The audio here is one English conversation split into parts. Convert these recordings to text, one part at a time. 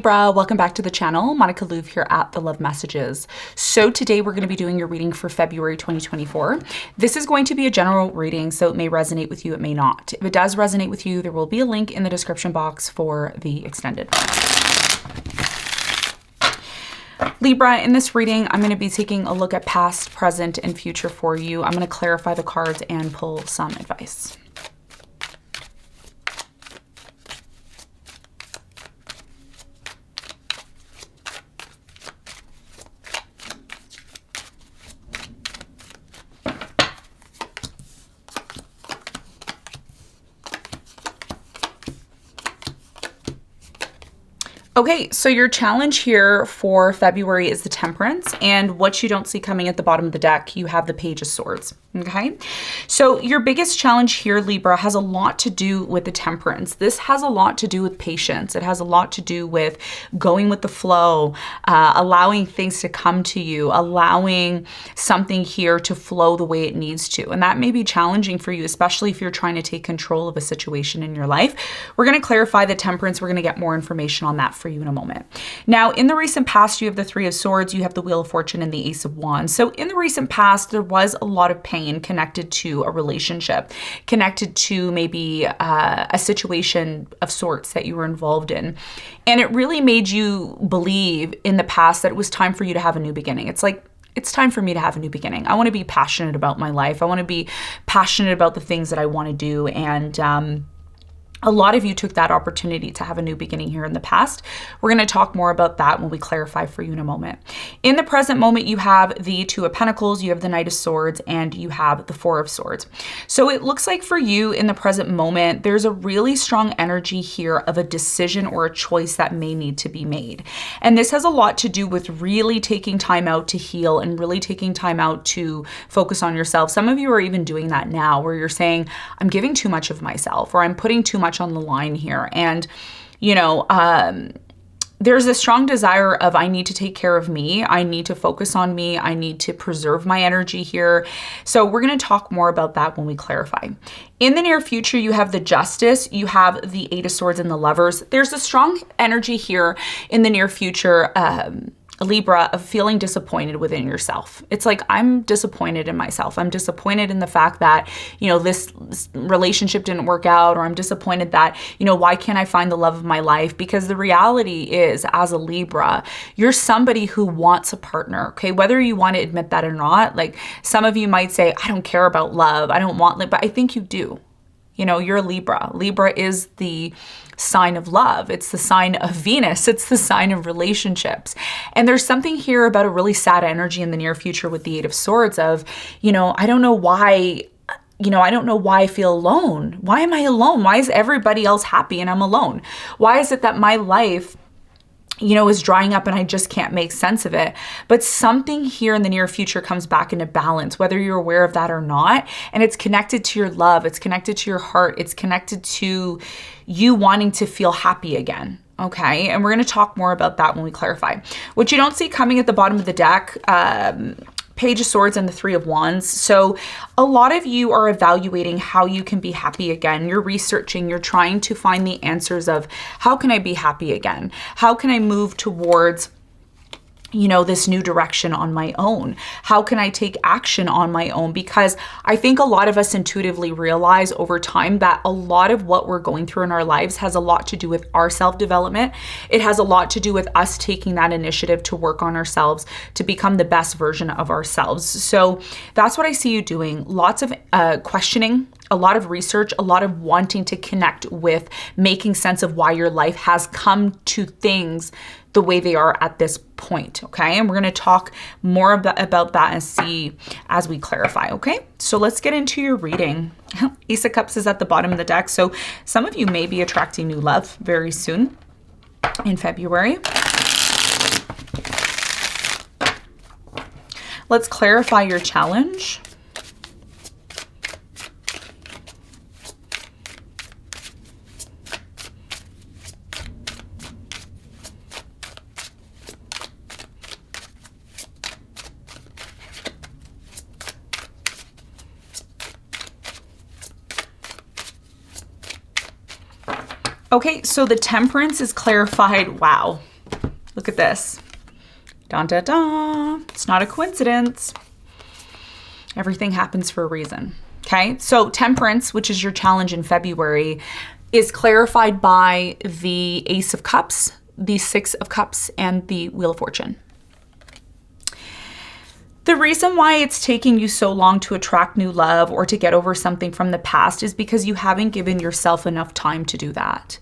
Libra, welcome back to the channel. Monica Louv here at The Love Messages. So today we're going to be doing your reading for February 2024. This is going to be a general reading, so it may resonate with you, it may not. If it does resonate with you, there will be a link in the description box for the extended. Libra, in this reading, I'm going to be taking a look at past, present, and future for you. I'm going to clarify the cards and pull some advice. Okay, so your challenge here for February is the Temperance, and what you don't see coming at the bottom of the deck, you have the Page of Swords, okay? So your biggest challenge here, Libra, has a lot to do with the Temperance. This has a lot to do with patience. It has a lot to do with going with the flow, allowing things to come to you, allowing something here to flow the way it needs to. And that may be challenging for you, especially if you're trying to take control of a situation in your life. We're going to clarify the Temperance. We're going to get more information on that for you in a moment. Now, in the recent past, you have the Three of Swords, you have the Wheel of Fortune, and the Ace of Wands. So in the recent past, there was a lot of pain connected to a relationship, connected to maybe a situation of sorts that you were involved in. And it really made you believe in the past that it was time for you to have a new beginning. It's like, it's time for me to have a new beginning. I want to be passionate about my life. I want to be passionate about the things that I want to do. And a lot of you took that opportunity to have a new beginning here in the past. We're going to talk more about that when we clarify for you in a moment. In the present moment, you have the Two of Pentacles, you have the Knight of Swords, and you have the Four of Swords. So it looks like for you in the present moment, there's a really strong energy here of a decision or a choice that may need to be made. And this has a lot to do with really taking time out to heal and really taking time out to focus on yourself. Some of you are even doing that now, where you're saying, I'm giving too much of myself, or I'm putting too much on the line here. And, you know, there's a strong desire of, I need to take care of me. I need to focus on me. I need to preserve my energy here. So we're going to talk more about that when we clarify. In the near future, you have the Justice, you have the Eight of Swords, and the Lovers. There's a strong energy here in the near future, Libra, of feeling disappointed within yourself. It's like, I'm disappointed in myself. I'm disappointed in the fact that, you know, this relationship didn't work out, or I'm disappointed that, you know, why can't I find the love of my life? Because the reality is, as a Libra, you're somebody who wants a partner, okay? Whether you want to admit that or not, like some of you might say, I don't care about love. I don't want love, but I think you do. You know, you're a Libra. Libra is the sign of love. It's the sign of Venus. It's the sign of relationships. And there's something here about a really sad energy in the near future with the Eight of Swords of, you know, I don't know why, you know, I don't know why I feel alone. Why am I alone? Why is everybody else happy and I'm alone? Why is it that my life, you know, is drying up and I just can't make sense of it? But something here in the near future comes back into balance, whether you're aware of that or not. And it's connected to your love. It's connected to your heart. It's connected to you wanting to feel happy again. Okay. And we're going to talk more about that when we clarify. What you don't see coming at the bottom of the deck, Page of Swords and the Three of Wands. So a lot of you are evaluating how you can be happy again. You're researching, you're trying to find the answers of, how can I be happy again? How can I move towards, you know, this new direction on my own? How can I take action on my own? Because I think a lot of us intuitively realize over time that a lot of what we're going through in our lives has a lot to do with our self-development. It has a lot to do with us taking that initiative to work on ourselves, to become the best version of ourselves. So that's what I see you doing. Lots of questioning, a lot of research, a lot of wanting to connect with making sense of why your life has come to things the way they are at this point, okay? And we're going to talk more about that and see as we clarify, okay? So let's get into your reading. Ace of Cups is at the bottom of the deck, so some of you may be attracting new love very soon in February. Let's clarify your challenge. Okay, so the Temperance is clarified. Wow. Look at this. Dun, dun, dun. It's not a coincidence. Everything happens for a reason. Okay, so Temperance, which is your challenge in February, is clarified by the Ace of Cups, the Six of Cups, and the Wheel of Fortune. The reason why it's taking you so long to attract new love or to get over something from the past is because you haven't given yourself enough time to do that.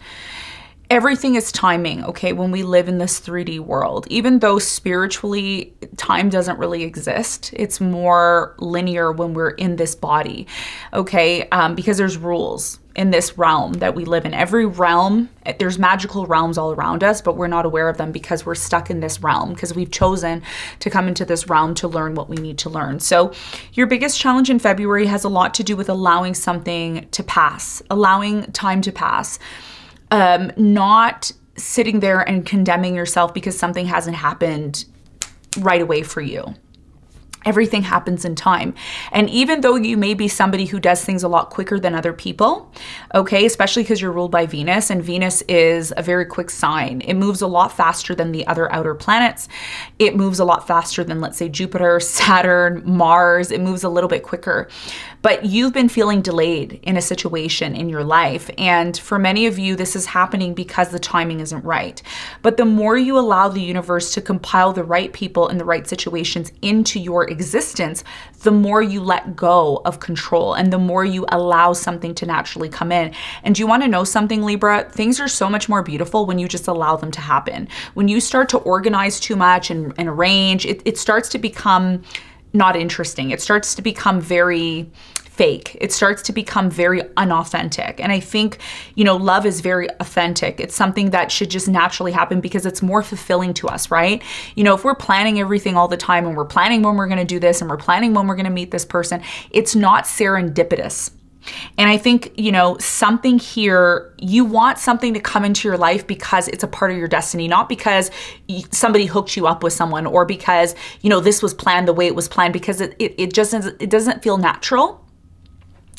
Everything is timing, okay, when we live in this 3D world. Even though spiritually time doesn't really exist, it's more linear when we're in this body, okay, because there's rules in this realm that we live in. Every realm, there's magical realms all around us, but we're not aware of them because we're stuck in this realm, because we've chosen to come into this realm to learn what we need to learn. So your biggest challenge in February has a lot to do with allowing something to pass, allowing time to pass. Not sitting there and condemning yourself because something hasn't happened right away for you. Everything happens in time. And even though you may be somebody who does things a lot quicker than other people, okay, especially because you're ruled by Venus, and Venus is a very quick sign. It moves a lot faster than the other outer planets. It moves a lot faster than, let's say, Jupiter, Saturn, Mars. It moves a little bit quicker. But you've been feeling delayed in a situation in your life. And for many of you, this is happening because the timing isn't right. But the more you allow the universe to compile the right people and the right situations into your existence, the more you let go of control and the more you allow something to naturally come in. And do you want to know something, Libra? Things are so much more beautiful when you just allow them to happen. When you start to organize too much and arrange, it starts to become not interesting. It starts to become very fake. It starts to become very unauthentic. And I think, love is very authentic. It's something that should just naturally happen because it's more fulfilling to us, right? If we're planning everything all the time and we're planning when we're going to do this and we're planning when we're going to meet this person, it's not serendipitous. And I think, something here, you want something to come into your life because it's a part of your destiny, not because somebody hooked you up with someone or because, this was planned the way it was planned, because it doesn't feel natural.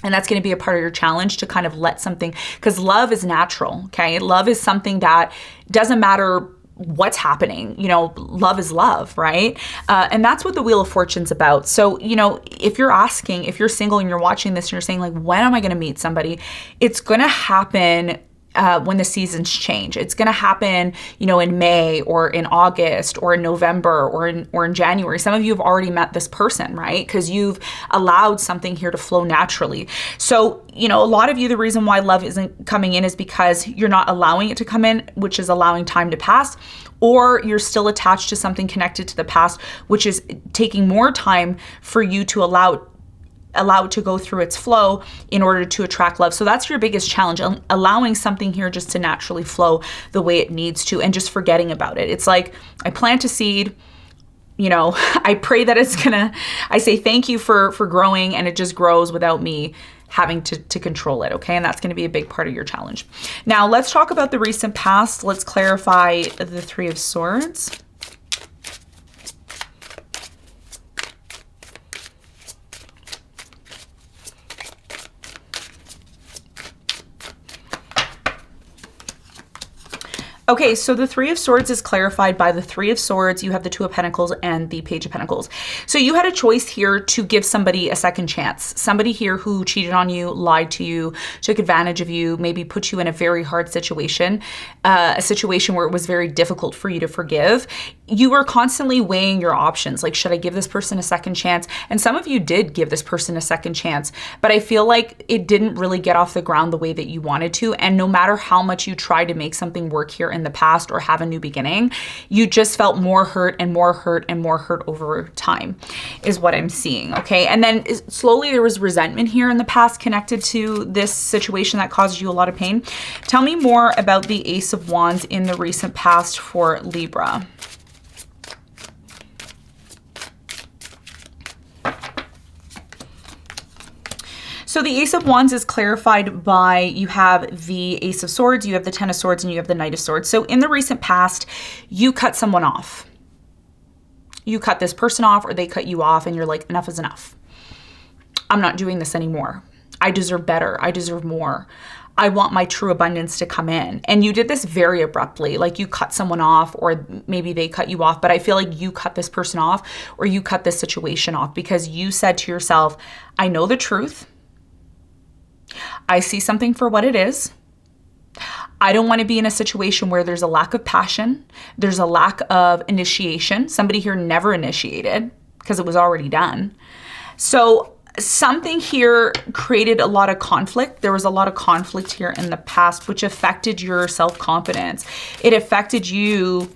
And that's going to be a part of your challenge to kind of let something, because love is natural, okay? Love is something that doesn't matter what's happening. Love is love, right? And that's what the Wheel of Fortune's about. So, if you're single and you're watching this and you're saying, like, when am I going to meet somebody? It's going to happen when the seasons change. It's going to happen, in May or in August or in November or in January. Some of you have already met this person, right? Because you've allowed something here to flow naturally. So, a lot of you, the reason why love isn't coming in is because you're not allowing it to come in, which is allowing time to pass, or you're still attached to something connected to the past, which is taking more time for you to allow it to go through its flow in order to attract love. So that's your biggest challenge, allowing something here just to naturally flow the way it needs to and just forgetting about it. It's like I plant a seed, I pray that I say thank you for growing, and it just grows without me having to control it, okay? And that's going to be a big part of your challenge. Now, let's talk about the recent past. Let's clarify the Three of Swords. Okay, so the Three of Swords is clarified by the Three of Swords. You have the Two of Pentacles and the Page of Pentacles. So you had a choice here to give somebody a second chance. Somebody here who cheated on you, lied to you, took advantage of you, maybe put you in a very hard situation, a situation where it was very difficult for you to forgive. You were constantly weighing your options. Like, should I give this person a second chance? And some of you did give this person a second chance, but I feel like it didn't really get off the ground the way that you wanted to. And no matter how much you tried to make something work here in the past or have a new beginning, you just felt more hurt and more hurt and more hurt over time is what I'm seeing, okay? And then slowly there was resentment here in the past connected to this situation that caused you a lot of pain. Tell me more about the Ace of Wands in the recent past for Libra. So the Ace of Wands is clarified by, you have the Ace of Swords, you have the Ten of Swords, and you have the Knight of Swords. So in the recent past, you cut someone off. You cut this person off, or they cut you off, and you're like, enough is enough. I'm not doing this anymore. I deserve better. I deserve more. I want my true abundance to come in. And you did this very abruptly, like you cut someone off, or maybe they cut you off, but I feel like you cut this person off, or you cut this situation off because you said to yourself, I know the truth. I see something for what it is. I don't want to be in a situation where there's a lack of passion. There's a lack of initiation. Somebody here never initiated because it was already done. So something here created a lot of conflict. There was a lot of conflict here in the past, which affected your self-confidence. It affected you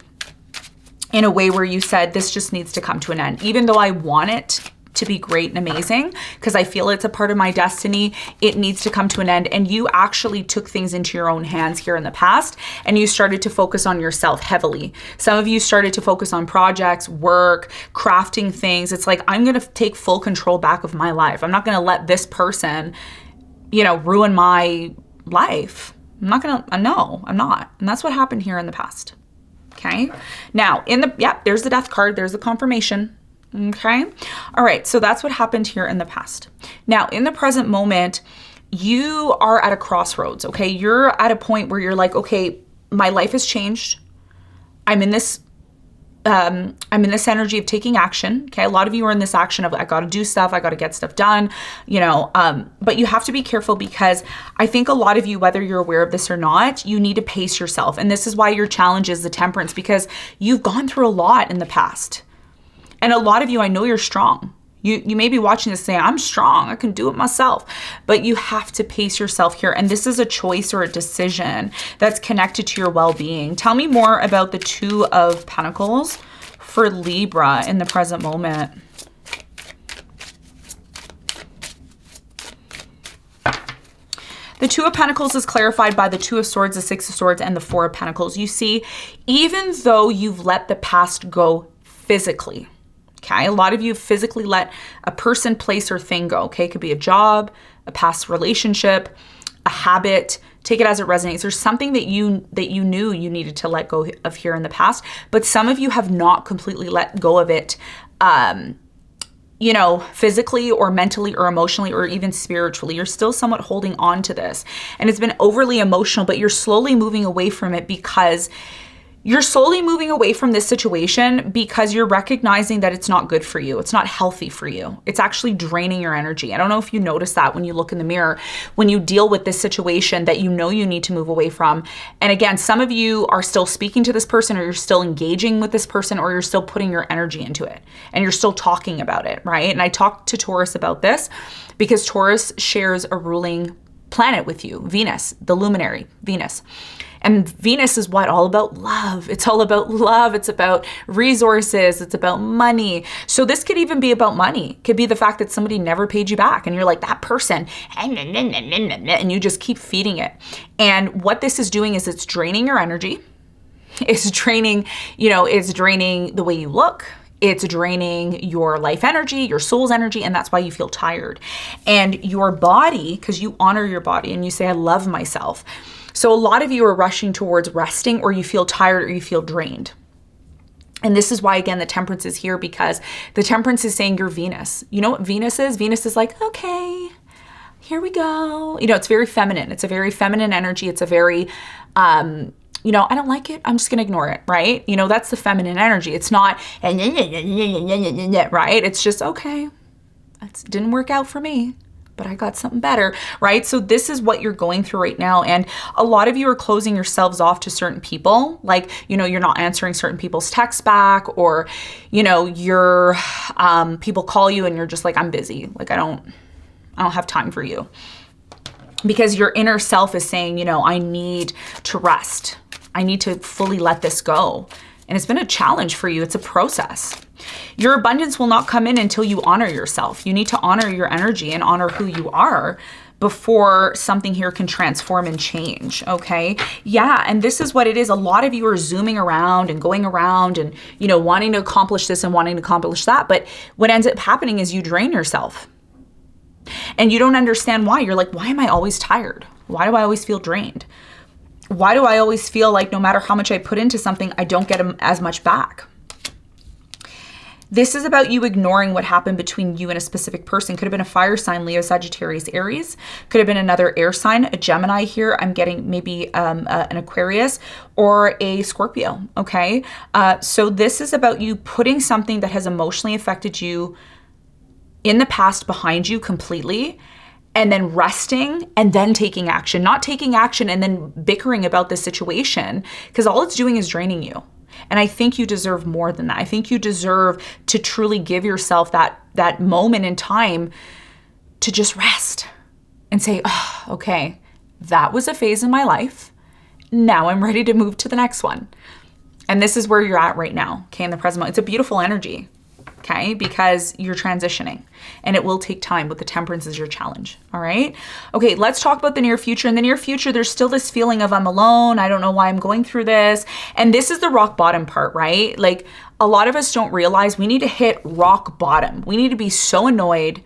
in a way where you said, this just needs to come to an end. Even though I want it to be great and amazing, because I feel it's a part of my destiny, it needs to come to an end. And you actually took things into your own hands here in the past, and you started to focus on yourself heavily. Some of you started to focus on projects, work, crafting things. It's like, I'm going to take full control back of my life. I'm not going to let this person, ruin my life. I'm not going to, no, I'm not. And that's what happened here in the past. Okay. Now there's the death card. There's the confirmation. Okay. All right. So that's what happened here in the past. Now, in the present moment, you are at a crossroads. Okay. You're at a point where you're like, okay, my life has changed. I'm in this energy of taking action. Okay. A lot of you are in this action of, I got to do stuff. I got to get stuff done, but you have to be careful, because I think a lot of you, whether you're aware of this or not, you need to pace yourself. And this is why your challenge is the temperance, because you've gone through a lot in the past. And a lot of you, I know you're strong. You may be watching this saying, I'm strong, I can do it myself. But you have to pace yourself here. And this is a choice or a decision that's connected to your well-being. Tell me more about the Two of Pentacles for Libra in the present moment. The Two of Pentacles is clarified by the Two of Swords, the Six of Swords, and the Four of Pentacles. You see, even though you've let the past go physically, okay, a lot of you physically let a person, place, or thing go. Okay, it could be a job, a past relationship, a habit. Take it as it resonates. There's something that you knew you needed to let go of here in the past, but some of you have not completely let go of it, physically or mentally or emotionally or even spiritually. You're still somewhat holding on to this, and it's been overly emotional, but you're slowly moving away from it, because you're slowly moving away from this situation because you're recognizing that it's not good for you. It's not healthy for you. It's actually draining your energy. I don't know if you notice that when you look in the mirror, when you deal with this situation that you need to move away from. And again, some of you are still speaking to this person, or you're still engaging with this person, or you're still putting your energy into it, and you're still talking about it, right? And I talked to Taurus about this because Taurus shares a ruling planet with you, Venus, the luminary, Venus. And Venus is what? All about love. It's all about love. It's about resources. It's about money. So this could even be about money. It could be the fact that somebody never paid you back, and you're like, that person, and you just keep feeding it. And what this is doing is it's draining your energy. It's draining, it's draining the way you look. It's draining your life energy, your soul's energy, and that's why you feel tired. And your body, because you honor your body and you say, I love myself. So a lot of you are rushing towards resting, or you feel tired, or you feel drained. And this is why, again, the temperance is here, because the temperance is saying you're Venus. You know what Venus is? Venus is like, okay, here we go. It's very feminine. It's a very feminine energy. It's a very, I don't like it, I'm just going to ignore it, right? That's the feminine energy. It's not, right? It's just, okay, that didn't work out for me, but I got something better, right? So this is what you're going through right now. And a lot of you are closing yourselves off to certain people. Like, you're not answering certain people's texts back, or, your people call you and you're just like, I'm busy. Like, I don't have time for you. Because your inner self is saying, I need to rest. I need to fully let this go. And it's been a challenge for you. It's a process. Your abundance will not come in until you honor yourself. You need to honor your energy and honor who you are before something here can transform and change, okay? Yeah, and this is what it is. A lot of you are zooming around and going around and, wanting to accomplish this and wanting to accomplish that. But what ends up happening is you drain yourself. And you don't understand why. You're like, why am I always tired? Why do I always feel drained? Why do I always feel like no matter how much I put into something, I don't get as much back? This is about you ignoring what happened between you and a specific person. Could have been a fire sign, Leo, Sagittarius, Aries. Could have been another air sign, a Gemini here. I'm getting maybe an Aquarius or a Scorpio, okay? So this is about you putting something that has emotionally affected you in the past behind you completely, and then resting and then taking action. Not taking action and then bickering about the situation, because all it's doing is draining you. And I think you deserve more than that. I think you deserve to truly give yourself that moment in time to just rest and say, oh, okay, that was a phase in my life. Now I'm ready to move to the next one. And this is where you're at right now, okay, in the present moment. It's a beautiful energy, okay, because you're transitioning and it will take time, but the temperance is your challenge, all right? Okay, let's talk about the near future. In the near future, there's still this feeling of I'm alone. I don't know why I'm going through this. And this is the rock bottom part, right? Like a lot of us don't realize we need to hit rock bottom. We need to be so annoyed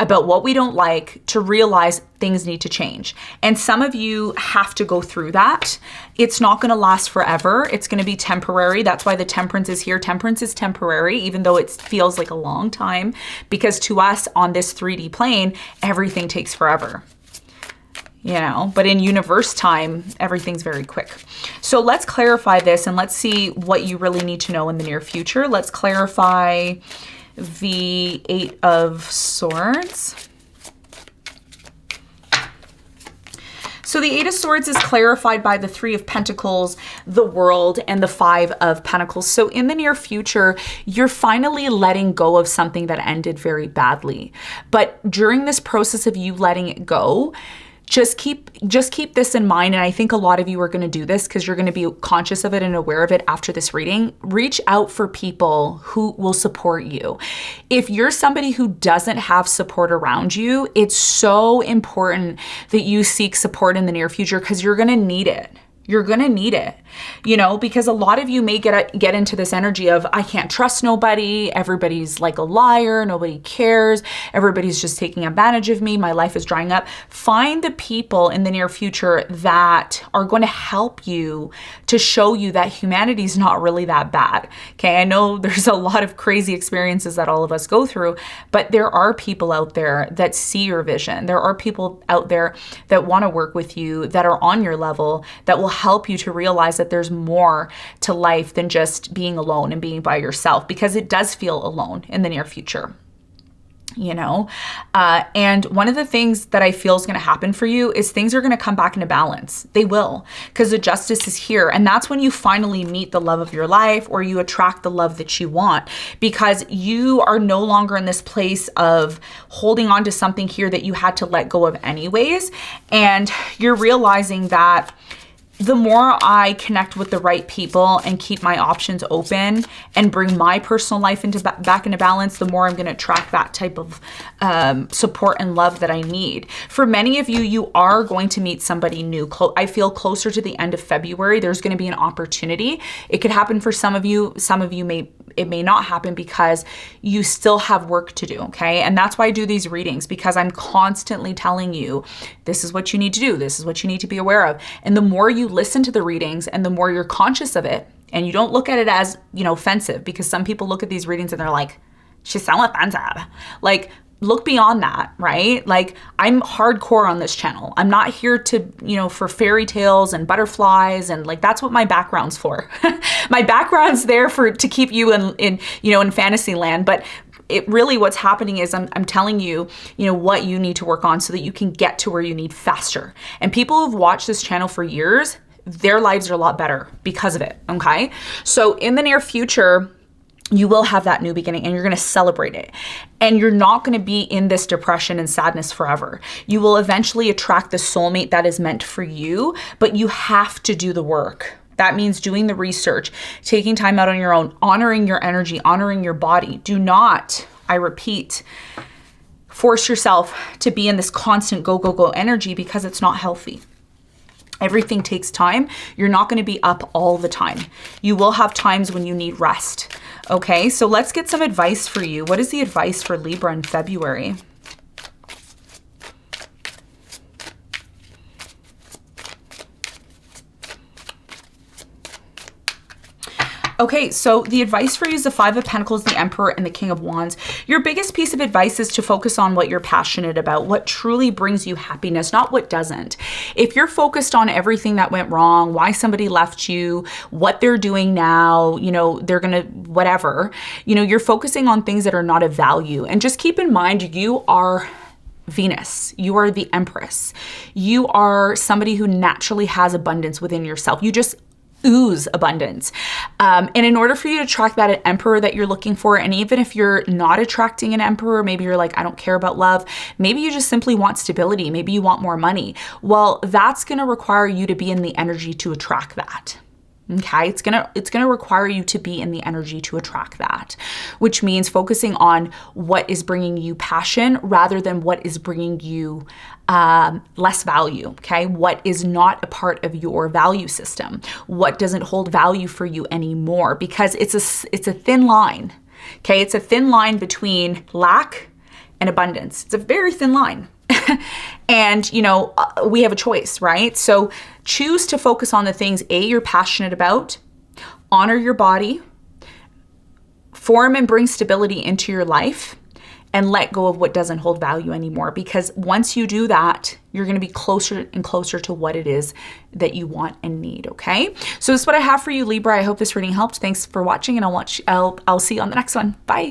about what we don't like to realize things need to change. And some of you have to go through that. It's not going to last forever. It's going to be temporary. That's why the temperance is here. Temperance is temporary, even though it feels like a long time, because to us on this 3D plane, everything takes forever. You know, but in universe time, everything's very quick. So let's clarify this and let's see what you really need to know in the near future. Let's clarify the 8 of Swords. So the 8 of Swords is clarified by the 3 of Pentacles, the World, and the 5 of Pentacles. So in the near future, you're finally letting go of something that ended very badly. But during this process of you letting it go, just keep this in mind. And I think a lot of you are going to do this because you're going to be conscious of it and aware of it after this reading. Reach out for people who will support you. If you're somebody who doesn't have support around you, it's so important that you seek support in the near future because you're going to need it. You're going to need it, you know, because a lot of you may get into this energy of, I can't trust nobody. Everybody's like a liar. Nobody cares. Everybody's just taking advantage of me. My life is drying up. Find the people in the near future that are going to help you to show you that humanity is not really that bad. Okay. I know there's a lot of crazy experiences that all of us go through, but there are people out there that see your vision. There are people out there that want to work with you, that are on your level, that will help you to realize that there's more to life than just being alone and being by yourself, because it does feel alone in the near future, you know? And one of the things that I feel is going to happen for you is things are going to come back into balance. They will, because the justice is here. And that's when you finally meet the love of your life, or you attract the love that you want, because you are no longer in this place of holding on to something here that you had to let go of anyways. And you're realizing that the more I connect with the right people and keep my options open and bring my personal life back into balance, the more I'm going to attract that type of support and love that I need. For many of you, you are going to meet somebody new. I feel closer to the end of February, there's going to be an opportunity. It could happen for some of you. Some of you it may not happen because you still have work to do, okay? And that's why I do these readings, because I'm constantly telling you, this is what you need to do. This is what you need to be aware of. And the more you listen to the readings and the more you're conscious of it, and you don't look at it as, you know, offensive, because some people look at these readings and they're like, she's so offensive. Like, look beyond that, right? Like, I'm hardcore on this channel. I'm not here to, you know, for fairy tales and butterflies, and like, that's what my background's for. My background's there to keep you in you know, in fantasy land. But it really, what's happening is I'm telling you, you know, what you need to work on so that you can get to where you need faster. And people who've watched this channel for years, their lives are a lot better because of it, okay? So in the near future, you will have that new beginning, and you're going to celebrate it. And you're not going to be in this depression and sadness forever. You will eventually attract the soulmate that is meant for you, but you have to do the work. That means doing the research, taking time out on your own, honoring your energy, honoring your body. Do not, I repeat, force yourself to be in this constant go, go, go energy, because it's not healthy. Everything takes time. You're not going to be up all the time. You will have times when you need rest. Okay, so let's get some advice for you. What is the advice for Libra in February? Okay, so the advice for you is the Five of Pentacles, the Emperor, and the King of Wands. Your biggest piece of advice is to focus on what you're passionate about, what truly brings you happiness, not what doesn't. If you're focused on everything that went wrong, why somebody left you, what they're doing now, you know, they're gonna, whatever, you know, you're focusing on things that are not of value. And just keep in mind, you are Venus. You are the Empress. You are somebody who naturally has abundance within yourself. You just ooze abundance. And in order for you to attract that emperor that you're looking for, and even if you're not attracting an emperor, maybe you're like, I don't care about love. Maybe you just simply want stability. Maybe you want more money. Well, that's going to require you to be in the energy to attract that. Okay, it's gonna require you to be in the energy to attract that, which means focusing on what is bringing you passion rather than what is bringing you less value. Okay, what is not a part of your value system, what doesn't hold value for you anymore, because it's a thin line. Okay, it's a thin line between lack and abundance. It's a very thin line. And, you know, we have a choice, right? So choose to focus on the things, A, you're passionate about, honor your body, form and bring stability into your life, and let go of what doesn't hold value anymore. Because once you do that, you're going to be closer and closer to what it is that you want and need, okay? So this is what I have for you, Libra. I hope this reading helped. Thanks for watching, and I'll see you on the next one. Bye.